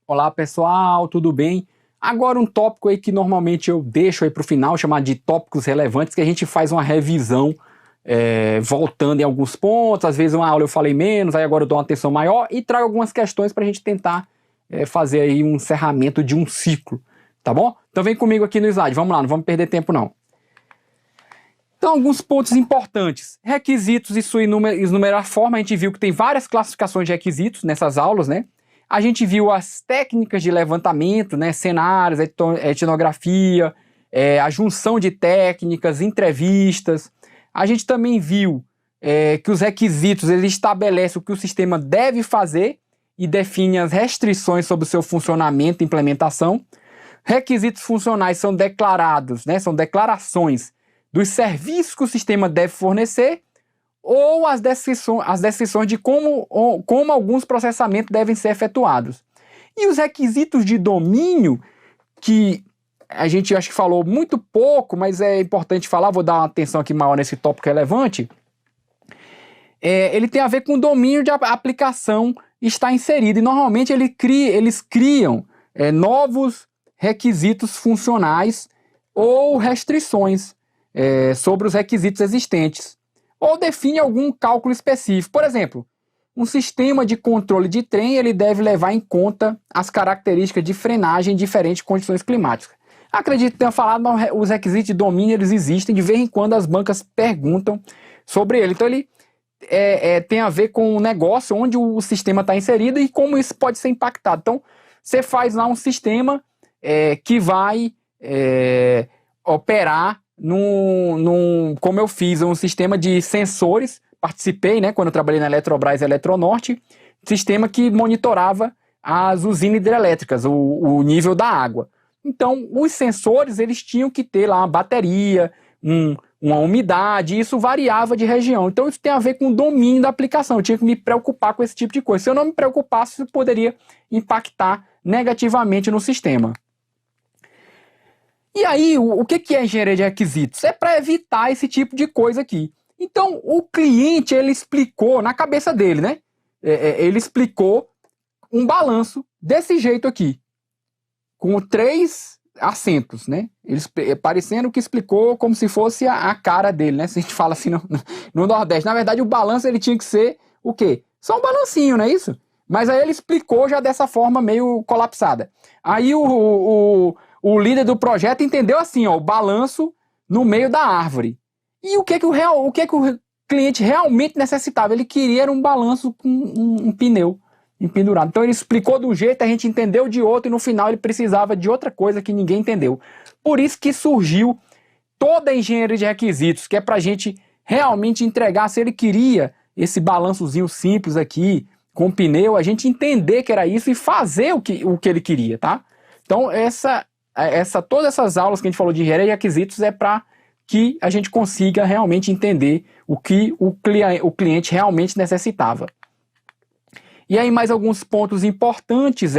Olá pessoal, tudo bem? Agora um tópico aí que normalmente eu deixo aí para o final, chamado de tópicos relevantes, que a gente faz uma revisão voltando em alguns pontos. Às vezes uma aula eu falei menos, aí agora eu dou uma atenção maior e trago algumas questões para a gente tentar fazer aí um encerramento de um ciclo, tá bom? Então vem comigo aqui no slide, vamos lá, não vamos perder tempo não. Então, alguns pontos importantes. Requisitos e sua inumerar forma. A gente viu que tem várias classificações de requisitos nessas aulas, né? A gente viu as técnicas de levantamento, né? Cenários, etnografia, a junção de técnicas, entrevistas. A gente também viu que os requisitos eles estabelecem o que o sistema deve fazer e define as restrições sobre o seu funcionamento e implementação. Requisitos funcionais são declarados, né? São declarações dos serviços que o sistema deve fornecer ou as descrições de como alguns processamentos devem ser efetuados. E os requisitos de domínio, que a gente acho que falou muito pouco, mas é importante falar, vou dar uma atenção aqui maior nesse tópico relevante, ele tem a ver com o domínio de aplicação está inserido, e normalmente eles criam novos requisitos funcionais ou restrições sobre os requisitos existentes, ou define algum cálculo específico. Por exemplo, um sistema de controle de trem ele deve levar em conta as características de frenagem em diferentes condições climáticas. Acredito que tenha falado, mas os requisitos de domínio eles existem, de vez em quando as bancas perguntam sobre ele. Então ele tem a ver com o negócio onde o sistema está inserido e como isso pode ser impactado. Então você faz lá um sistema que vai operar como eu fiz, um sistema de sensores, participei, né, quando eu trabalhei na Eletrobras e Eletronorte, sistema que monitorava as usinas hidrelétricas, o nível da água. Então, os sensores, eles tinham que ter lá uma bateria, uma umidade, e isso variava de região. Então, isso tem a ver com o domínio da aplicação, eu tinha que me preocupar com esse tipo de coisa. Se eu não me preocupasse, isso poderia impactar negativamente no sistema. E aí, o que é engenharia de requisitos? É para evitar esse tipo de coisa aqui. Então, o cliente, ele explicou na cabeça dele, né? Ele explicou um balanço desse jeito aqui, com 3 assentos, né? Parecendo que explicou como se fosse a cara dele, né? Se a gente fala assim no Nordeste. Na verdade, o balanço ele tinha que ser o quê? Só um balancinho, não é isso? Mas aí ele explicou já dessa forma meio colapsada. Aí o líder do projeto entendeu assim, ó, o balanço no meio da árvore. E o que o cliente realmente necessitava? Ele queria um balanço com um pneu empendurado. Então ele explicou de um jeito, a gente entendeu de outro, e no final ele precisava de outra coisa que ninguém entendeu. Por isso que surgiu toda a engenharia de requisitos, que é para a gente realmente entregar, se ele queria esse balançozinho simples aqui, com pneu, a gente entender que era isso e fazer o que ele queria, tá? Então todas essas aulas que a gente falou de engenharia de requisitos é para que a gente consiga realmente entender o que o cliente realmente necessitava. E aí mais alguns pontos importantes,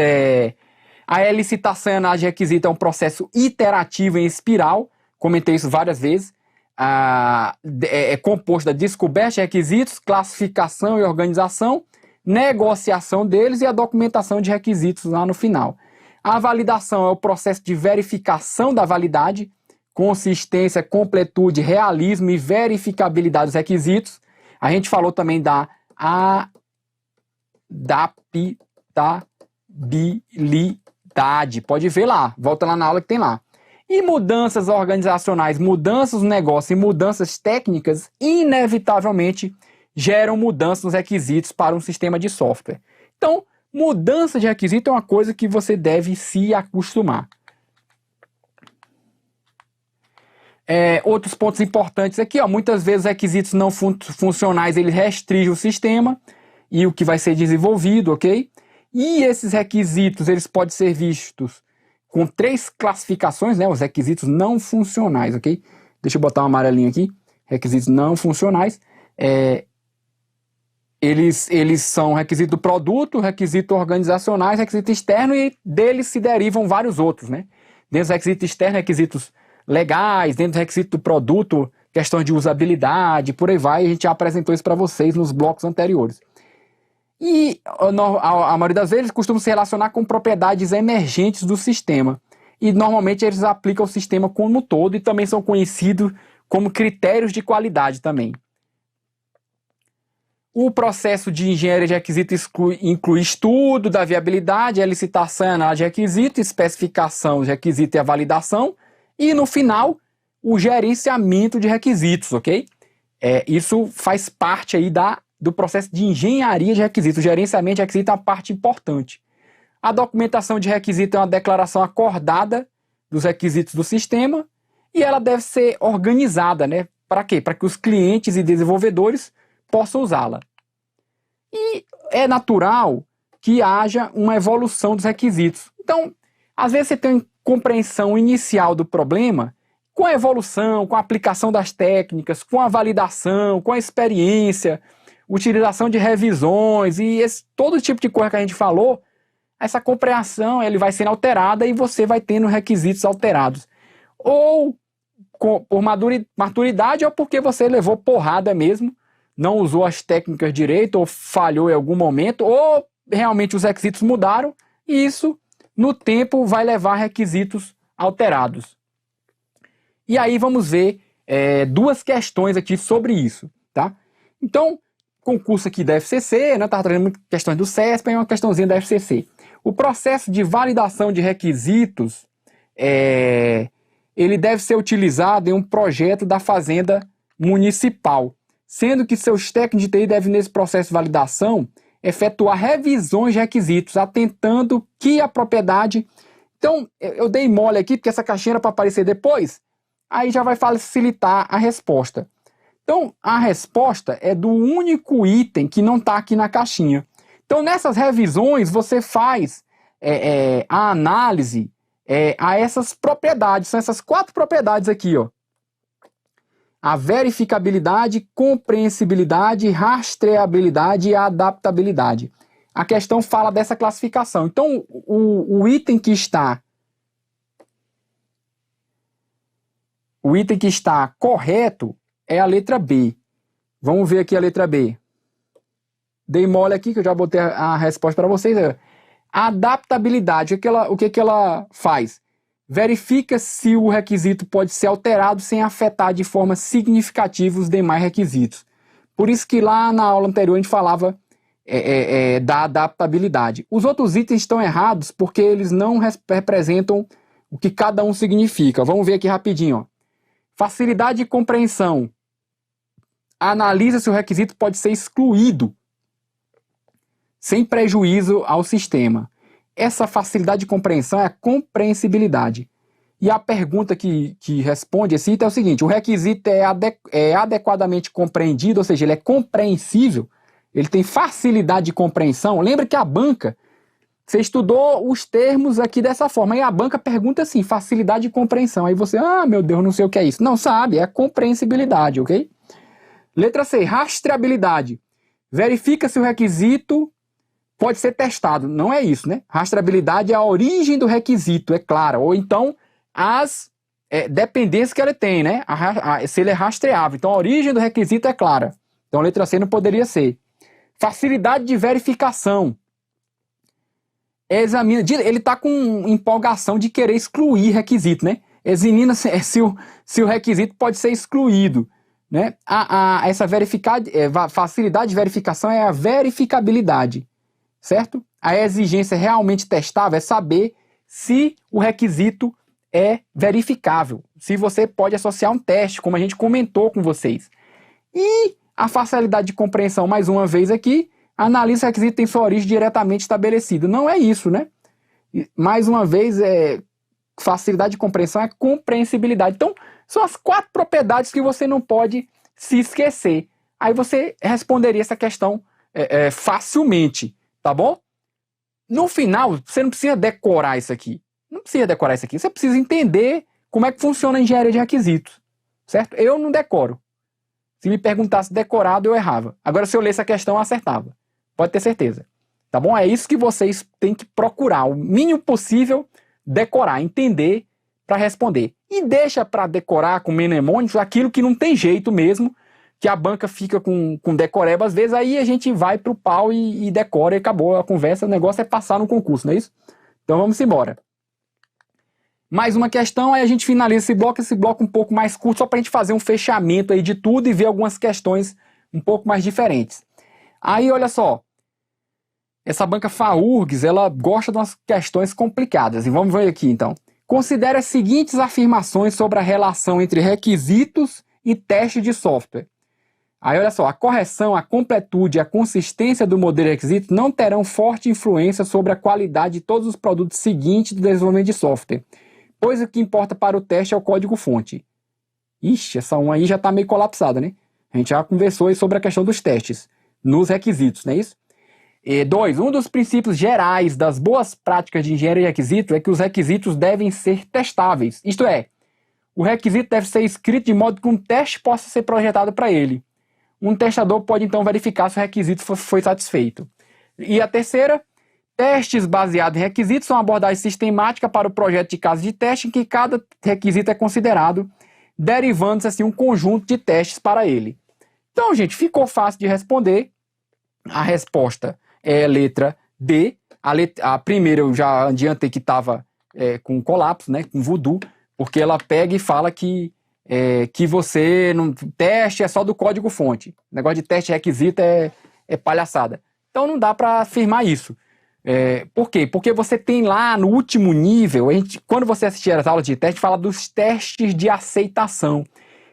a licitação e análise de requisitos é um processo iterativo em espiral, comentei isso várias vezes, é composto da descoberta de requisitos, classificação e organização, negociação deles e a documentação de requisitos lá no final. A validação é o processo de verificação da validade, consistência, completude, realismo e verificabilidade dos requisitos. A gente falou também da adaptabilidade. Pode ver lá, volta lá na aula que tem lá. E mudanças organizacionais, mudanças no negócio e mudanças técnicas, inevitavelmente, geram mudanças nos requisitos para um sistema de software. Então, mudança de requisito é uma coisa que você deve se acostumar. Outros pontos importantes aqui, ó, muitas vezes os requisitos não funcionais eles restringem o sistema e o que vai ser desenvolvido, ok? E esses requisitos eles podem ser vistos com 3 classificações, né? Os requisitos não funcionais, ok? Deixa eu botar um amarelinho aqui. Requisitos não funcionais. Eles são requisito do produto, requisito organizacionais, requisito externo, e deles se derivam vários outros, né? Dentro do requisito externo, requisitos legais, dentro do requisito do produto, questões de usabilidade, por aí vai, a gente já apresentou isso para vocês nos blocos anteriores. E a maioria das vezes costumam se relacionar com propriedades emergentes do sistema. E normalmente eles aplicam o sistema como um todo e também são conhecidos como critérios de qualidade também. O processo de engenharia de requisitos inclui estudo da viabilidade, a licitação e análise de requisito, especificação de requisito e a validação, e no final, o gerenciamento de requisitos, ok? Isso faz parte aí do processo de engenharia de requisitos. O gerenciamento de requisitos é uma parte importante. A documentação de requisito é uma declaração acordada dos requisitos do sistema e ela deve ser organizada, né? Para quê? Para que os clientes e desenvolvedores possam usá-la. E é natural que haja uma evolução dos requisitos. Então, às vezes você tem uma compreensão inicial do problema, com a evolução, com a aplicação das técnicas, com a validação, com a experiência, utilização de revisões e todo tipo de coisa que a gente falou, essa compreensão ele vai sendo alterada e você vai tendo requisitos alterados. Ou por maturidade ou porque você levou porrada mesmo, não usou as técnicas direito ou falhou em algum momento, ou realmente os requisitos mudaram e isso, no tempo, vai levar a requisitos alterados. E aí vamos ver duas questões aqui sobre isso, tá? Então, concurso aqui da FCC, né? Estava trazendo questões do CESP e uma questãozinha da FCC. O processo de validação de requisitos, ele deve ser utilizado em um projeto da Fazenda Municipal, sendo que seus técnicos de TI devem, nesse processo de validação, efetuar revisões de requisitos, atentando que a propriedade... Então, eu dei mole aqui, porque essa caixinha era para aparecer depois, aí já vai facilitar a resposta. Então, a resposta é do único item que não está aqui na caixinha. Então, nessas revisões, você faz a análise a essas propriedades. São essas 4 propriedades aqui, ó. A verificabilidade, compreensibilidade, rastreabilidade e a adaptabilidade. A questão fala dessa classificação. Então, o item que está correto é a letra B. Vamos ver aqui a letra B. Dei mole aqui, que eu já botei a resposta para vocês. A adaptabilidade, o que ela faz? Verifica se o requisito pode ser alterado sem afetar de forma significativa os demais requisitos. Por isso que lá na aula anterior a gente falava da adaptabilidade. Os outros itens estão errados porque eles não representam o que cada um significa. Vamos ver aqui rapidinho, ó. Facilidade de compreensão. Analisa se o requisito pode ser excluído sem prejuízo ao sistema. Essa facilidade de compreensão é a compreensibilidade. E a pergunta que responde esse item é o seguinte: o requisito é adequadamente compreendido, ou seja, ele é compreensível, ele tem facilidade de compreensão. Lembra que a banca, você estudou os termos aqui dessa forma, e a banca pergunta assim, facilidade de compreensão. Aí você, meu Deus, não sei o que é isso. Não sabe, é compreensibilidade, ok? Letra C, rastreabilidade. Verifica se o requisito pode ser testado. Não é isso, né? Rastreabilidade é a origem do requisito, é clara. Ou então, as dependências que ele tem, né? Se ele é rastreável. Então, a origem do requisito é clara. Então, a letra C não poderia ser. Facilidade de verificação. Ele está com empolgação de querer excluir requisito, né? Examina se o requisito pode ser excluído, né? Essa facilidade de verificação é a verificabilidade, certo? A exigência realmente testável é saber se o requisito é verificável, se você pode associar um teste, como a gente comentou com vocês. E a facilidade de compreensão, mais uma vez aqui, analisa se o requisito tem sua origem diretamente estabelecida. Não é isso, né? Mais uma vez, facilidade de compreensão é compreensibilidade. Então, são as 4 propriedades que você não pode se esquecer. Aí você responderia essa questão facilmente, tá bom? No final, você não precisa decorar isso aqui. Não precisa decorar isso aqui. Você precisa entender como é que funciona a engenharia de requisitos, certo? Eu não decoro. Se me perguntasse decorado, eu errava. Agora, se eu lesse a questão, eu acertava. Pode ter certeza. Tá bom? É isso que vocês têm que procurar. O mínimo possível, decorar, entender para responder. E deixa para decorar com mnemônicos aquilo que não tem jeito mesmo, que a banca fica com decoreba às vezes, aí a gente vai pro pau e decora e acabou a conversa, o negócio é passar no concurso, não é isso? Então vamos embora. Mais uma questão, aí a gente finaliza esse bloco um pouco mais curto, só para a gente fazer um fechamento aí de tudo e ver algumas questões um pouco mais diferentes. Aí olha só, essa banca FAURGS, ela gosta de umas questões complicadas, e vamos ver aqui então. Considere as seguintes afirmações sobre a relação entre requisitos e teste de software. Aí olha só, a correção, a completude e a consistência do modelo de requisitos não terão forte influência sobre a qualidade de todos os produtos seguintes do desenvolvimento de software, pois o que importa para o teste é o código-fonte. Ixi, essa uma aí já está meio colapsada, né? A gente já conversou aí sobre a questão dos testes, nos requisitos, não é isso? E 2. Um dos princípios gerais das boas práticas de engenharia de requisitos é que os requisitos devem ser testáveis. Isto é, o requisito deve ser escrito de modo que um teste possa ser projetado para ele. Um testador pode então verificar se o requisito foi satisfeito. E a terceira, testes baseados em requisitos são uma abordagem sistemática para o projeto de casos de teste em que cada requisito é considerado, derivando-se assim um conjunto de testes para ele. Então, gente, ficou fácil de responder. A resposta é a letra D. A primeira eu já adiantei que estava com colapso, né, com voodoo, porque ela pega e fala que você não teste é só do código-fonte. O negócio de teste requisito é palhaçada. Então não dá para afirmar isso. Por quê? Porque você tem lá no último nível, quando você assistir as aulas de teste, fala dos testes de aceitação.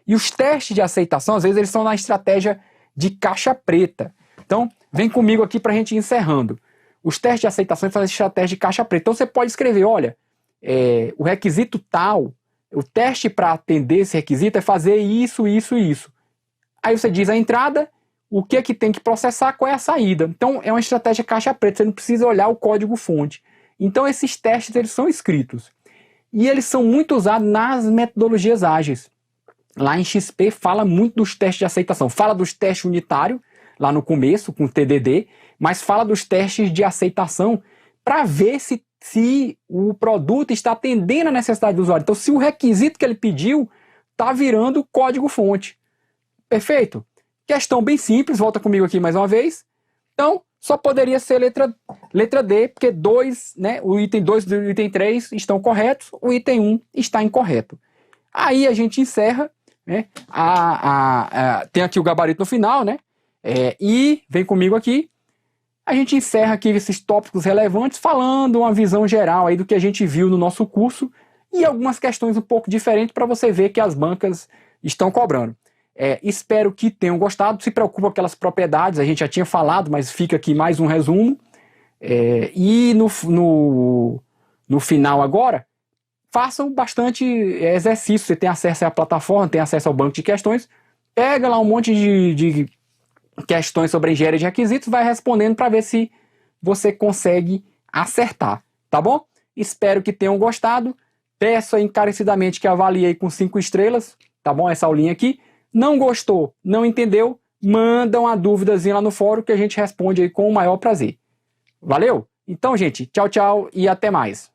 E os testes de aceitação, às vezes, eles são na estratégia de caixa preta. Então, vem comigo aqui para a gente ir encerrando. Os testes de aceitação são a estratégia de caixa preta. Então você pode escrever, olha, o requisito tal, o teste para atender esse requisito é fazer isso, isso e isso. Aí você diz a entrada, o que é que tem que processar, qual é a saída. Então é uma estratégia caixa preta, você não precisa olhar o código-fonte. Então esses testes eles são escritos. E eles são muito usados nas metodologias ágeis. Lá em XP fala muito dos testes de aceitação. Fala dos testes unitários, lá no começo, com TDD, mas fala dos testes de aceitação para ver se o produto está atendendo a necessidade do usuário. Então, se o requisito que ele pediu está virando código-fonte. Perfeito? Questão bem simples, volta comigo aqui mais uma vez. Então, só poderia ser letra D, porque o item 2 e o item 3 estão corretos, o item 1 está incorreto. Aí a gente encerra, né? Tem aqui o gabarito no final, né? E vem comigo aqui. A gente encerra aqui esses tópicos relevantes falando uma visão geral aí do que a gente viu no nosso curso e algumas questões um pouco diferentes para você ver que as bancas estão cobrando. Espero que tenham gostado. Se preocupa com aquelas propriedades, a gente já tinha falado, mas fica aqui mais um resumo. E no final agora, façam bastante exercício. Você tem acesso à plataforma, tem acesso ao banco de questões. Pega lá um monte de questões sobre engenharia de requisitos, vai respondendo para ver se você consegue acertar, tá bom? Espero que tenham gostado. Peço encarecidamente que avalie com 5 estrelas, tá bom? Essa aulinha aqui. Não gostou, não entendeu? Manda uma dúvidazinha lá no fórum que a gente responde aí com o maior prazer. Valeu? Então, gente, tchau, tchau e até mais.